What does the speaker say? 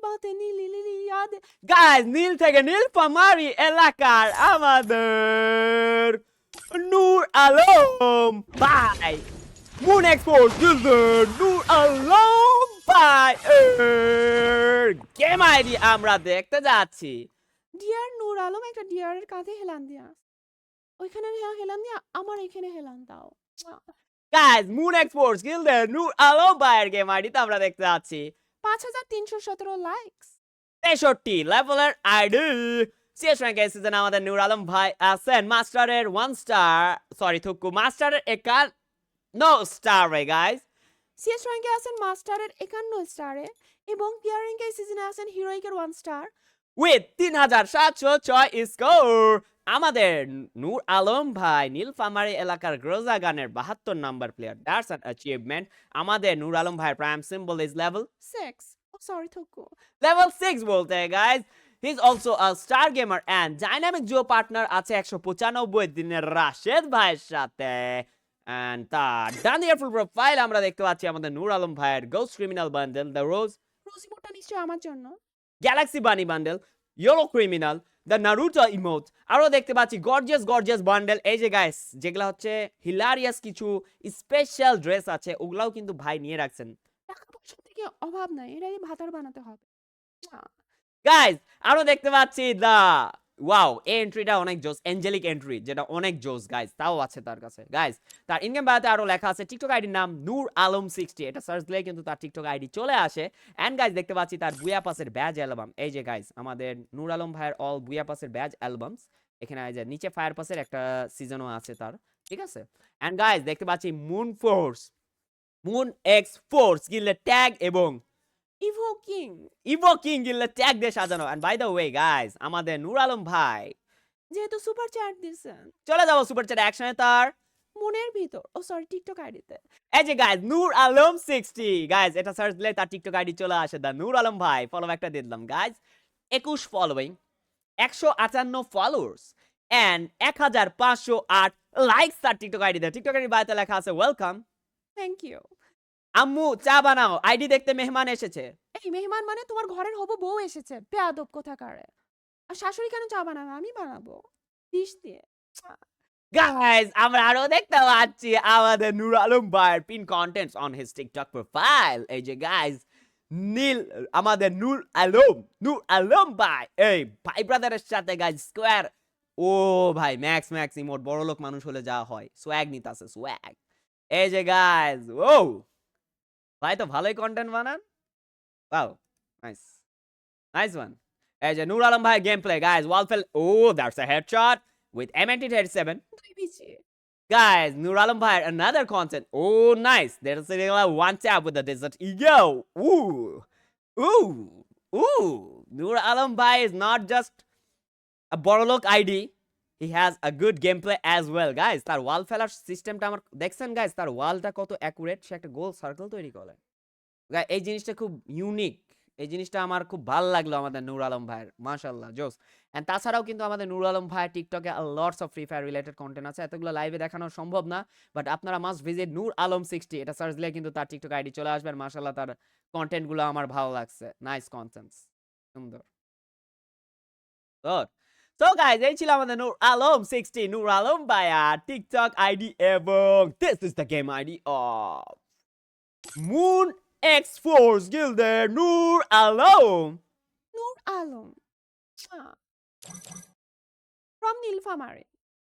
বাতে নীলি নীলি ইয়াদে গাইস নীল থেকে নীলফামারী এলাকার আমাদের নূর আলম ভাই মুন এক্সপোর্ট গিল্ডের নূর আলম ভাই গেম আইডি আমরা দেখতে যাচ্ছি। ডিয়ার নূর আলম একটা ডিয়ারের কাঁধে হেলান দিয়া ওইখানে হেলান দিয়া আমার এখানে হেলান দাও। গাইস মুন এক্সপোর্টস গিল্ডের নূর আলম ভাইয়ের গেম আইডি তো আমরা দেখতে যাচ্ছি। 5317 লাইকস 63 লেভেলের আইডি সিএস র্যাঙ্ক এই সিজনে আমাদের নূর আলম ভাই আছেন মাস্টারের 1 স্টার সরি থুকু মাস্টারের নো স্টার রে গাইস। সিএস র্যাঙ্কে আছেন মাস্টারের 51 স্টারে এবং পিয়ার র্যাঙ্কে এই সিজনে আছেন হিরোইকের 1 স্টার উইথ 3706 স্কোর। আমাদের নূর আলম ভাই নীলফামারী এলাকার গ্রোজা গানের 72 number player that's an achievement. আমাদের নূর আলম ভাইয়ের প্রাইম সিম্বল ইজ লেভেল 6 ও সরি থুকু level 6 বলতে guys. He is also a star gamer and dynamic duo partner আছে 195 দিনের রাশেদ ভাইয়ের সাথে। এন্ড তার ডান দিকের ফুল প্রোফাইল আমরা দেখতে পাচ্ছি আমাদের নূর আলম ভাইয়ের গোস্ট ক্রিমিনাল বান্ডেল, দ্য রোজি মোটটা নিশ্চয় আমার জন্য, গ্যালাক্সি বানি bundle, yellow criminal, the Naruto emote, আরো দেখতে পাচ্ছি গর্জিয়াস গর্জিয়াস বান্ডেল। এই যে গাইস যেগুলা হচ্ছে হিলারিয়াস কিছু স্পেশাল ড্রেস আছে ওগুলাও কিন্তু ভাই নিয়ে রাখছেন। টাকা পয়সা থেকে অভাব নাই, এটা দিয়ে ভাতার বানাতে হবে। গাইস আরো দেখতে পাচ্ছি দা ওয়াও এই এন্ট্রিটা অনেক জোস, অ্যাঞ্জেলিক এন্ট্রি যেটা অনেক জোস গাইস, তাও আছে তার কাছে। গাইস তার ইনগেম বায়োতে আরো লেখা আছে টিকটক আইডির নাম নূর আলম 60, এটা সার্চ দিলে কিন্তু তার টিকটক আইডি চলে আসে। এন্ড গাইস দেখতে পাচ্ছি তার বুয়া পাসের ব্যাজ অ্যালবাম। এই যে গাইস আমাদের নূর আলম ভাইয়ের অল বুয়া পাসের ব্যাজ অ্যালবামস এখানে এই যে নিচে ফায়ার পাসের একটা সিজনও আছে তার, ঠিক আছে। এন্ড গাইস দেখতে পাচ্ছি মুন এক্স ফোর্স গিল্ডের ট্যাগ এবং ইভো কিং গিল্ডের ট্যাগ দিয়ে সাজানো। And by the way guys আমাদের নূর আলম ভাই যেহেতু সুপার চ্যাট দিছেন চলে যাবো সুপার চ্যাট অ্যাকশনে তার মনের ভিতর ও সরি টিকটক আইডিতে। এই যে গাইস নূর আলম 60 গাইস এটা সার্চ দিলে তার টিকটক আইডি চলে আসে দা নূর আলম ভাই। ফলো ব্যাকটা দিয়ে দিলাম guys. 21 following, 158 followers and 1508 likes তার টিকটক আইডিতে। টিকটক আইডি বায়োতে লেখা আছে ওয়েলকাম। Thank you. আম্মু চা বানাও, আইডি দেখতে মেহমান এসেছে। এই মেহমান মানে তোমার ঘরের হবু বউ এসেছে, বেয়াদব কোথাকারে। আর শাশুড়ি কেন চা বানাবে, আমি বানাবো ডিশ দিয়ে। গাইস আমরা আরো দেখতে পাচ্ছি আমাদের নূর আলম ভাইয়ের pin contents on his TikTok profile. এই যে গাইস নীল আমাদের নূর আলম ভাই এই ভাই ব্রাদারের সাথে গাইস স্কোয়ার ও ভাই ম্যাক্স ইমোট বড় লোক মানুষ হলে যা হয় সোয়াগ নিতাছে সোয়াগ। এই যে গাইস ও ভাই তো ভালোই কন্টেন্ট বানান, ওয়াও নাইস ওয়ান। এই যে নূর আলম ভাই গেম প্লে গাইস ওয়ালফেল ও that's a headshot with M1837. দুই পিছে Guys, Nur Alam Bhai, another content. Oh, nice. There's a one tap with the desert eagle. Ooh. Nur Alam Bhai is not just a Borolok ID. He has a good gameplay as well, guys. তার ওয়াল ফেলার সিস্টেমটা আমার দেখছেন guys, তার ওয়ালটা কত accurate, সে একটা গোল circle তৈরি করে। এই জিনিসটা খুব ইউনিক, এই জিনিসটা আমার খুব ভালো লাগলো আমাদের নূর আলম ভাইয়ের, মাশাআল্লাহ জোস। এন্ড তাছাড়াও কিন্তু আমাদের নূর আলম ভাইয়ের টিকটকে lots of free fire related content আছে, এতগুলো লাইভে দেখানো সম্ভব না, বাট আপনারা মাস্ট ভিজিট নূর আলম 60, এটা সার্চ দিলে কিন্তু তার টিকটক আইডি চলে আসবে। মাশাআল্লাহ তার কন্টেন্টগুলো আমার ভালো লাগছে, নাইস কন্টেন্টস, সুন্দর। সো গাইস এই ছিল আমাদের নূর আলম 60, নূর আলম ভাইয়ার টিকটক আইডি এবং this is the game ID of moon X-Force Gilder Nur Alam. Nur Alam from Nilphamari.